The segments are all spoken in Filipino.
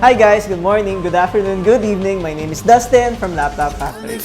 Hi guys, good morning, good afternoon, good evening. My name is Dustin from Laptop Factory.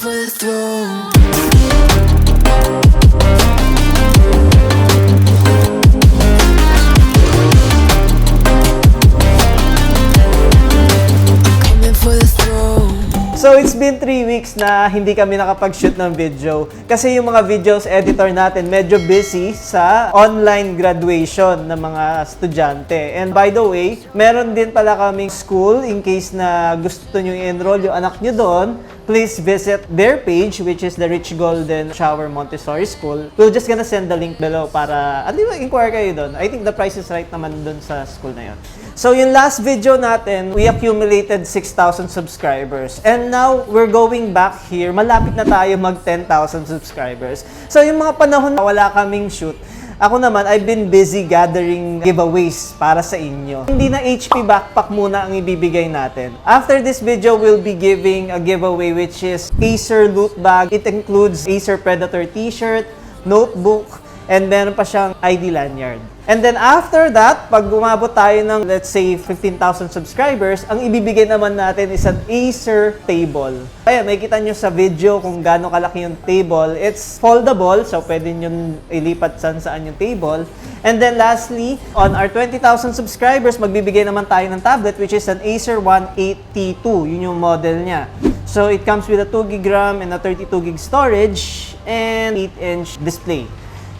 So it's been 3 weeks na hindi kami nakapag-shoot ng video kasi yung mga videos editor natin medyo busy sa online graduation ng mga estudyante. And by the way, meron din pala kaming school in case na gusto nyo i-enroll yung anak nyo doon. Please visit their page, which is the Rich Golden Shower Montessori School. We're just gonna send the link below para at least inquire kayo doon. I think the price is right naman doon sa school na yun. So yung last video natin, we accumulated 6,000 subscribers. And now, we're going back here. Malapit na tayo mag 10,000 subscribers. So yung mga panahon na wala kaming shoot, ako naman, I've been busy gathering giveaways para sa inyo. Hindi na HP backpack muna ang ibibigay natin. After this video, we'll be giving a giveaway which is Acer loot bag. It includes Acer Predator t-shirt, notebook, and meron pa siyang ID lanyard. And then after that, pag umabot tayo ng let's say 15,000 subscribers, ang ibibigay naman natin is an Acer table. Ayan, makikita nyo sa video kung gaano kalaki yung table. It's foldable, so pwede nyo ilipat saan yung table. And then lastly, on our 20,000 subscribers, magbibigay naman tayo ng tablet which is an Acer 180T2. Yun yung model niya. So it comes with a 2GB RAM and a 32GB storage and 8-inch display.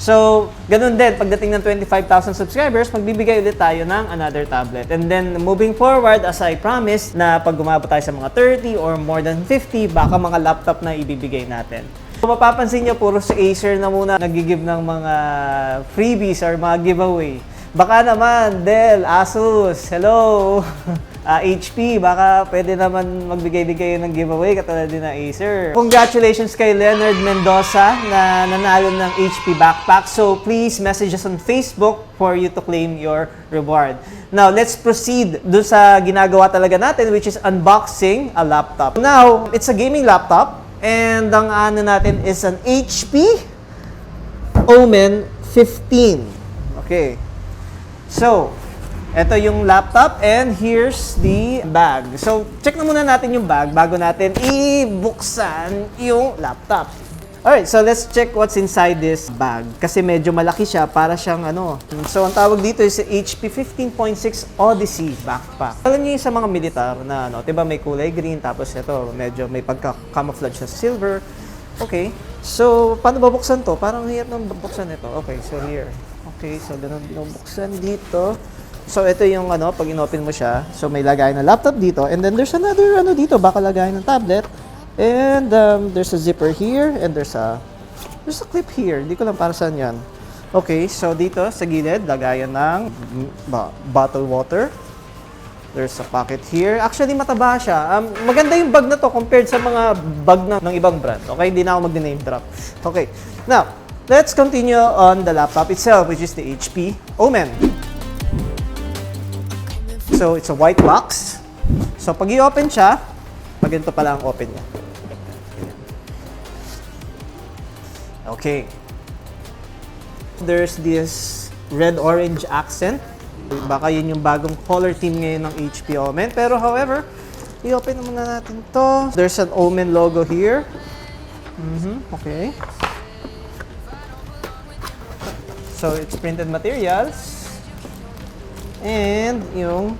So, ganun din, pagdating ng 25,000 subscribers, magbibigay ulit tayo ng another tablet. And then, moving forward, as I promised, na pag umabot tayo sa mga 30 or more than 50, baka mga laptop na ibibigay natin. So, mapapansin nyo, puro si Acer na muna nag-give ng mga freebies or mga giveaway. Baka naman, Dell, Asus, hello! HP, baka pwede naman magbigay din kayo ng giveaway katulad din na Acer. Congratulations kay Leonard Mendoza na nanalo ng HP backpack. So please message us on Facebook for you to claim your reward. Now, let's proceed dun sa ginagawa talaga natin which is unboxing a laptop. Now, it's a gaming laptop and ang ano natin is an HP OMEN 15. Okay. So, ito yung laptop and here's the bag. So, check na muna natin yung bag bago natin ibuksan yung laptop. Alright, so let's check what's inside this bag. Kasi medyo malaki siya para siyang ano. So, ang tawag dito is HP 15.6 Odyssey backpack. Alam niyo yung sa mga militar na ano, diba may kulay green tapos ito medyo may pagka-camouflage sa silver. Okay, so paano babuksan to? Parang hirap nang babuksan ito. Okay, so here. Okay, so ganun binubuksan dito. So, ito yung ano, pag in-open mo siya. So, may lagay na laptop dito. And then, there's another ano dito, baka lagay ng tablet. And there's a zipper here. And there's a clip here. Hindi ko lang para saan yan. Okay, so dito sa gilid, lagayan ng bottle water. There's a pocket here. Actually, mataba siya. Maganda yung bag na to compared sa mga bag ng ibang brand. Okay, hindi na ako mag-name drop. Okay, now, let's continue on the laptop itself, which is the HP OMEN. So, it's a white box. So, pag i-open siya, ganito pala ang open niya. Okay. There's this red-orange accent. Baka yun yung bagong color theme ngayon ng HP OMEN. Pero, however, i-open na muna natin to. There's an OMEN logo here. Okay. So, it's printed materials. And yung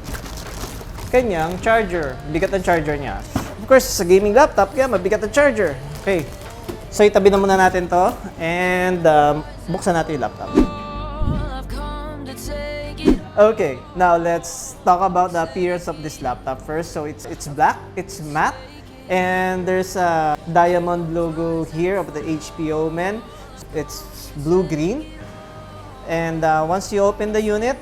kanyang charger. Bigat ang charger niya. Of course, sa gaming laptop, kaya mabigat ang charger. Okay. So, itabi na muna natin to. And buksan natin yung laptop. Okay. Now, let's talk about the appearance of this laptop first. So, it's black. It's matte. And there's a diamond logo here of the HP OMEN. It's blue-green. And once you open the unit,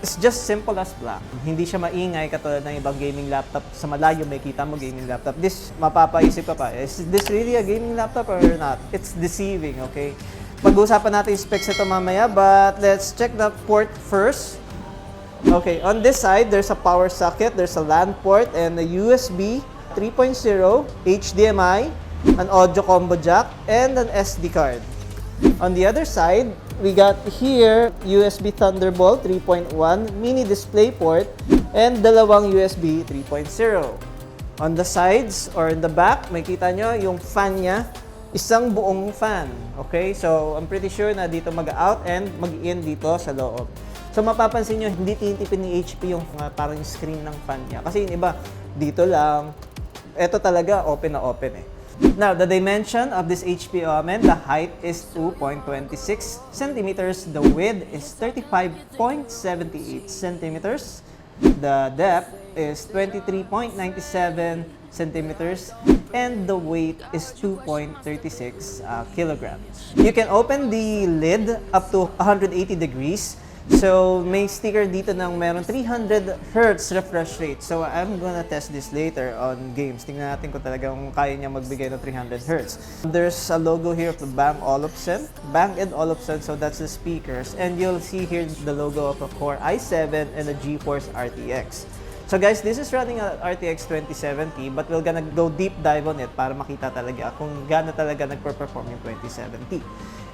it's just simple as black. Hindi siya maingay katulad ng ibang gaming laptop. Sa malayo may kita mo gaming laptop. This, mapapaisip ka pa, is this really a gaming laptop or not? It's deceiving, okay? Pag-uusapan natin yung specs ito mamaya, but let's check the port first. Okay, on this side, there's a power socket, there's a LAN port, and a USB 3.0, HDMI, an audio combo jack, and an SD card. On the other side, we got here USB Thunderbolt 3.1 mini display port and dalawang USB 3.0. On the sides or in the back, makita nyo yung fan niya, isang buong fan. Okay? So, I'm pretty sure na dito mag-out and mag-in dito sa loob. So, mapapansin nyo, hindi tinitipid ni HP yung parang yung screen ng fan niya. Kasi yung iba, dito lang. Ito talaga, open na open eh. Now, the dimension of this HP OMEN, the height is 2.26 centimeters. The width is 35.78 centimeters. The depth is 23.97 centimeters. And the weight is 2.36 kilograms. You can open the lid up to 180 degrees. So, may sticker dito ng meron 300 Hz refresh rate. So, I'm gonna test this later on games. Tingnan natin kung talagang kaya niya magbigay ng 300 Hz. There's a logo here of the Bang & Olufsen. So that's the speakers. And you'll see here the logo of a Core i7 and a GeForce RTX. So guys, this is running an RTX 2070, but we're gonna go deep dive on it para makita talaga kung gaano talaga nagper-perform yung 2070.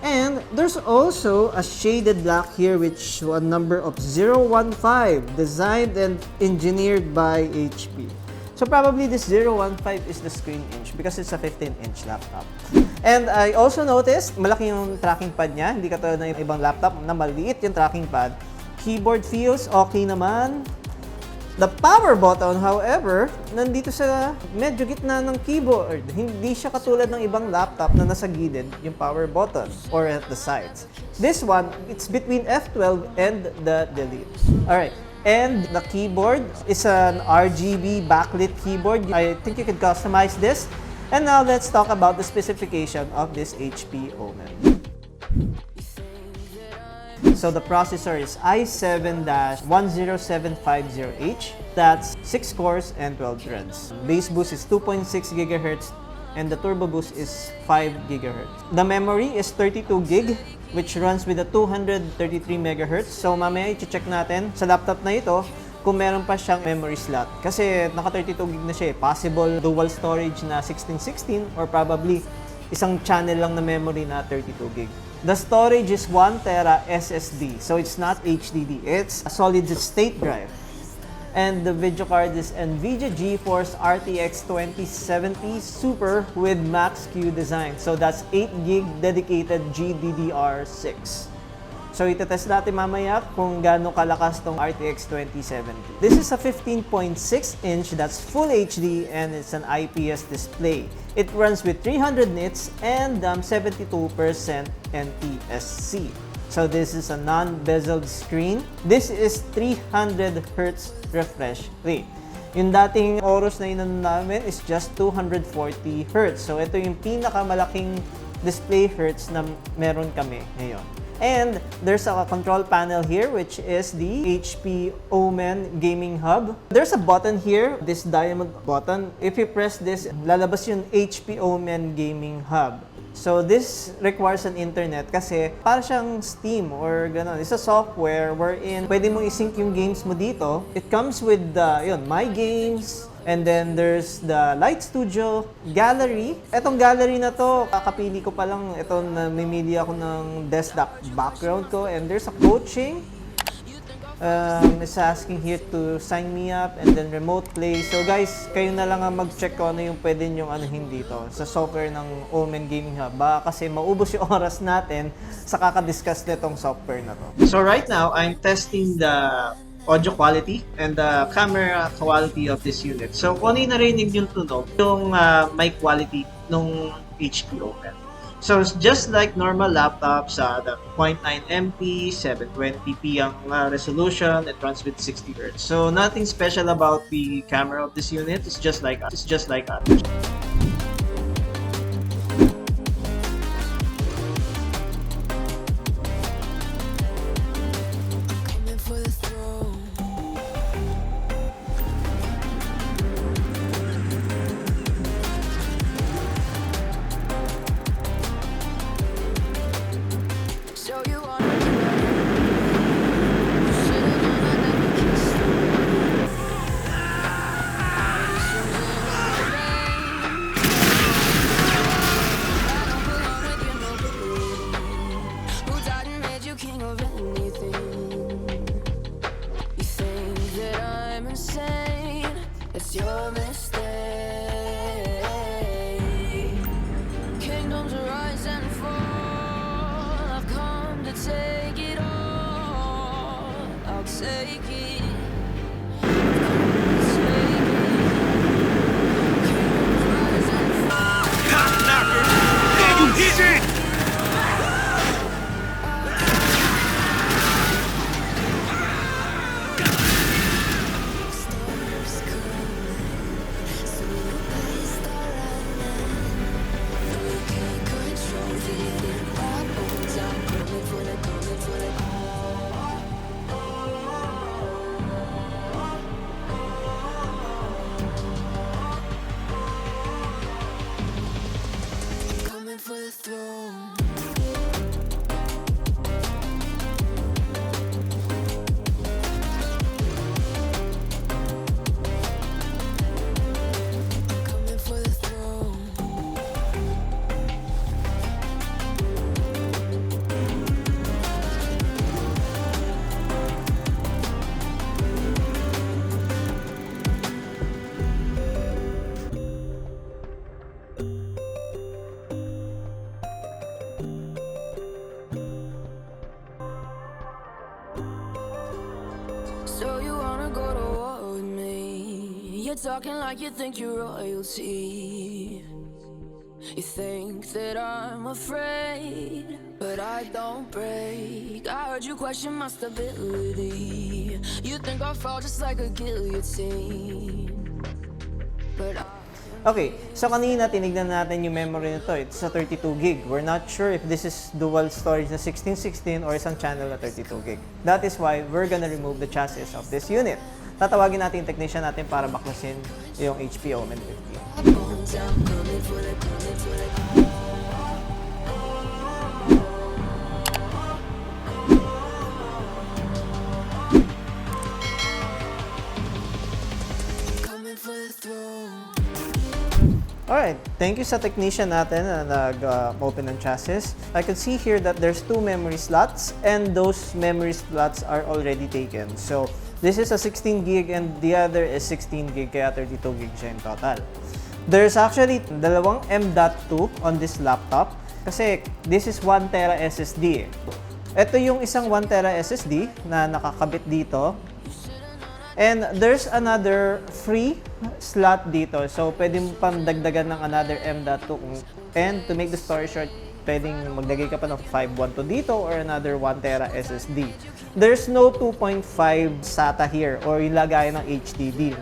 And there's also a shaded black here which a number of 015, designed and engineered by HP. So probably this 015 is the screen inch because it's a 15-inch laptop. And I also noticed, malaki yung tracking pad niya, hindi katulad ng ibang laptop na maliit yung tracking pad. Keyboard feels okay naman. The power button, however, nandito sa medyo gitna ng keyboard. Hindi siya katulad ng ibang laptop na nasa gilid yung power button or at the sides. This one, it's between F12 and the delete. Alright, and the keyboard is an RGB backlit keyboard. I think you could customize this. And now let's talk about the specification of this HP OMEN. So the processor is i7-10750H. That's 6 cores and 12 threads. Base boost is 2.6 GHz and the turbo boost is 5 GHz. The memory is 32 GB which runs with a 233 MHz. So mamaya i-check natin sa laptop na ito kung meron pa siyang memory slot. Kasi naka 32 GB na siya eh. Possible dual storage na 1616 or probably isang channel lang na memory na 32 GB. The storage is 1 tera SSD, so it's not HDD, it's a solid state drive. And the video card is NVIDIA GeForce RTX 2070 Super with Max-Q design. So that's 8 GB dedicated GDDR6. So itetest natin mamaya kung gaano kalakas tong RTX 2070. This is a 15.6 inch, that's Full HD, and it's an IPS display. It runs with 300 nits and 72% NTSC. So this is a non-bezeled screen. This is 300 Hz refresh rate. Yung dating AORUS na inan namin is just 240 Hz. So ito yung pinakamalaking display hertz na meron kami ngayon. And there's a control panel here which is the HP OMEN Gaming Hub. There's a button here, this diamond button. If you press this, lalabas yung HP OMEN Gaming Hub. So this requires an internet kasi para siyang Steam or gano'n. It's a software wherein pwede mong isync yung games mo dito. It comes with My Games, and then there's the Light Studio, Gallery. Etong gallery na to, kakapili ko pa lang. Ito, namimili ako ng desktop background ko. And there's a coaching. It's asking here to sign me up and then remote play. So guys, kayo na lang ang mag-check ko ano yung pwede nyong anuhin dito sa software ng OMEN Gaming Hub. Baka kasi maubos yung oras natin sa kakadiscuss nitong software na to. So right now, I'm testing the audio quality and the camera quality of this unit. So kung ano yung narinig yung tunog, yung mic quality ng HP OMEN. So just like normal laptops, the 0.9MP, 720p ang resolution, it runs with 60 Hz. So nothing special about the camera of this unit. It's just like others. your mistake. Kingdoms rise and fall. I've come to take it all. I'll take it. Kingdoms rise and fall. Cop knocker! There you hit it! For the throne. Coming for the throne. So you wanna go to war with me? You're talking like you think you're royalty. You think that I'm afraid, but I don't break. I heard you question my stability. You think I'll fall just like a guillotine, but Okay, so kanina tinignan natin yung memory nito. It's a 32 gig. We're not sure if this is dual storage na 1616 or isang channel na 32 gig. That is why we're gonna remove the chassis of this unit. Tatawagin natin yung technician natin para baklasin yung HP OMEN 50. coming for the throne. Alright, thank you sa technician natin na nag-open ng chassis. I can see here that there's 2 memory slots and those memory slots are already taken. So, this is a 16 gig and the other is 16 gig kaya 32 gig siya in total. There's actually dalawang M.2 on this laptop kasi this is 1 tera SSD. Ito yung isang 1 tera SSD na nakakabit dito. And there's another free slot dito. So, pwede mo pang dagdagan ng another M.2. And to make the story short, pwedeng magdagay ka pa ng 512 dito or another 1 tera SSD. There's no 2.5 SATA here or yung lagayan ng HDD.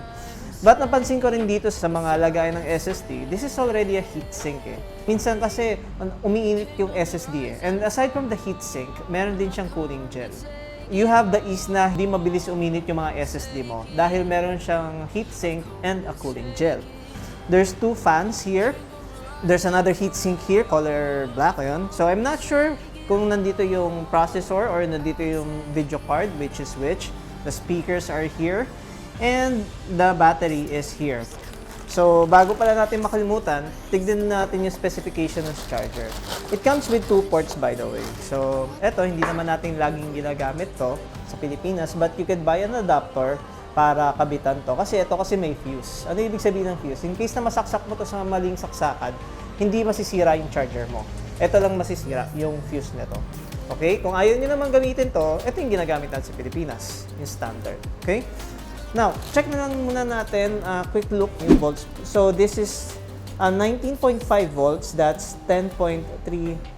But napansin ko rin dito sa mga lagayan ng SSD, this is already a heatsink eh. Minsan kasi umiinit yung SSD eh. And aside from the heatsink, meron din siyang cooling gel. You have the ease na hindi mabilis uminit yung mga SSD mo dahil meron siyang heatsink and a cooling gel. There's 2 fans here. There's another heatsink here, color black yun. So I'm not sure kung nandito yung processor or nandito yung video card, which is which. The speakers are here and the battery is here. So, bago pala natin makalimutan, tignan natin yung specification ng charger. It comes with 2 ports by the way. So, eto, hindi naman natin laging ginagamit to sa Pilipinas, but you could buy an adapter para kabitan to. Kasi ito kasi may fuse. Ano ibig sabihin ng fuse? In case na masaksak mo to sa maling saksakan, hindi masisira yung charger mo. Ito lang masisira, yung fuse nito. Okay? Kung ayaw nyo naman gamitin to, ito yung ginagamit natin sa Pilipinas. Yung standard. Okay? Now, check na lang muna natin, quick look yung volts. So, this is 19.5 volts, that's 10.3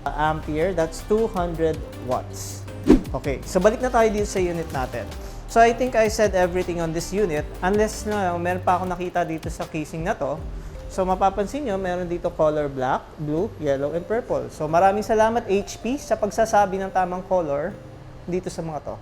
ampere, that's 200 watts. Okay, so balik na tayo dito sa unit natin. So, I think I said everything on this unit, unless meron pa ako nakita dito sa casing na to. So, mapapansin nyo, meron dito color black, blue, yellow, and purple. So, maraming salamat HP sa pagsasabi ng tamang color dito sa mga to.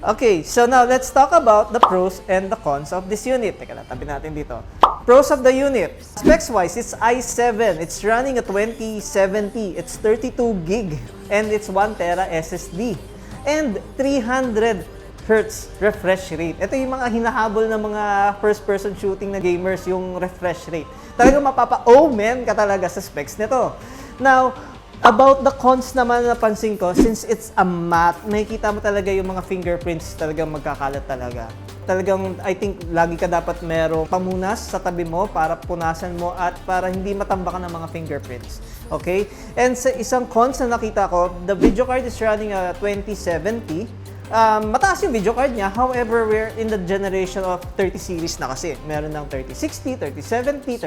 Okay, so now let's talk about the pros and the cons of this unit. Teka lang, tabi natin dito. Pros of the unit. Specs-wise, it's i7. It's running a 2070. It's 32 gig. And it's 1 tera SSD. And 300 Hz refresh rate. Ito yung mga hinahabol ng mga first-person shooting na gamers, yung refresh rate. Talagang mapapa-OMEN ka talaga sa specs nito. Now, about the cons naman napansin ko, since it's a matte, makikita mo talaga yung mga fingerprints talagang magkakalat talaga. talagang I think lagi ka dapat merong pamunas sa tabi mo para punasan mo at para hindi matambakan ng mga fingerprints. Okay? And sa isang cons na nakita ko, the video card is running a 2070. Mataas yung video card niya, however, we're in the generation of 30 series na kasi. Meron ng 3060, 3070,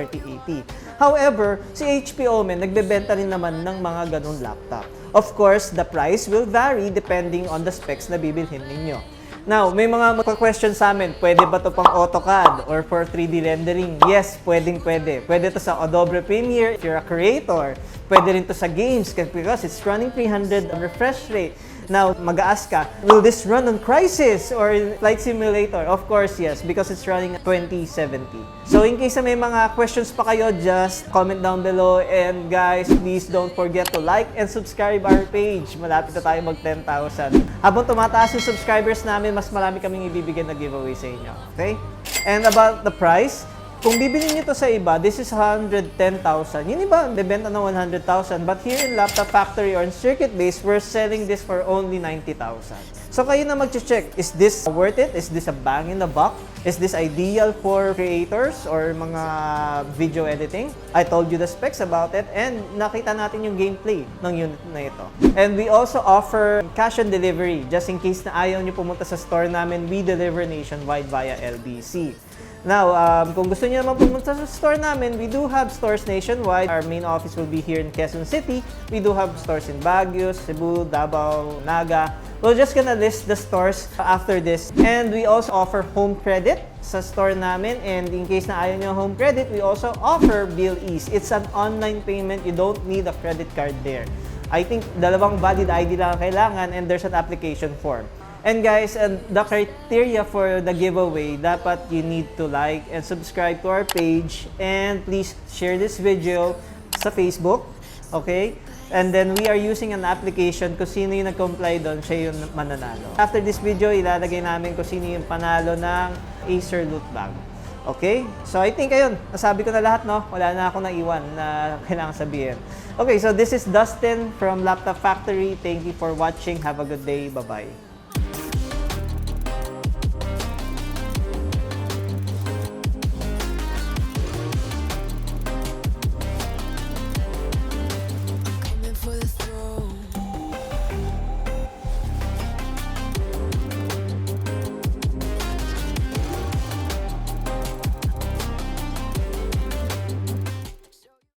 3080. However, si HP OMEN, nagbebenta rin naman ng mga ganun laptop. Of course, the price will vary depending on the specs na bibilhin ninyo. Now, may mga magpa-question sa amin, pwede ba to pang AutoCAD or for 3D rendering? Yes, pwede. Pwede to sa Adobe Premiere if you're a creator. Pwede rin to sa games because it's running 300 refresh rate. Now, mag-a-ask ka, will this run on Crysis or Flight Simulator? Of course, yes, because it's running 2070. So, in case na may mga questions pa kayo, just comment down below. And guys, please don't forget to like and subscribe our page. Malapit na tayo mag 10,000. Habang tumataas yung subscribers namin, mas marami kaming ibibigay na giveaway sa inyo. Okay? And about the price, kung bibili nyo to sa iba, this is 110,000. Yung iba, bebenta ng 100,000. But here in Laptop Factory or in Circuit Base, we're selling this for only 90,000. So kayo na mag-check, is this worth it? Is this a bang in the buck? Is this ideal for creators or mga video editing? I told you the specs about it and nakita natin yung gameplay ng unit na ito. And we also offer cash on delivery. Just in case na ayaw nyo pumunta sa store namin, we deliver nationwide via LBC. Now, kung gusto niyo naman pumunta sa store namin, we do have stores nationwide. Our main office will be here in Quezon City. We do have stores in Baguio, Cebu, Davao, Naga. We're just gonna list the stores after this. And we also offer home credit sa store namin. And in case na ayaw niyo home credit, we also offer BILIS. It's an online payment. You don't need a credit card there. I think dalawang valid ID lang ang kailangan and there's an application form. And guys, the criteria for the giveaway, dapat you need to like and subscribe to our page and please share this video sa Facebook, okay? And then we are using an application kung sino yung nag-comply doon, siya yung mananalo. After this video, ilalagay namin kung sino yung panalo ng Acer loot bag. Okay? So I think ayun, nasabi ko na lahat, no? Wala na akong naiwan na kailangan sabihin. Okay, so this is Dustin from Laptop Factory. Thank you for watching. Have a good day. Bye-bye.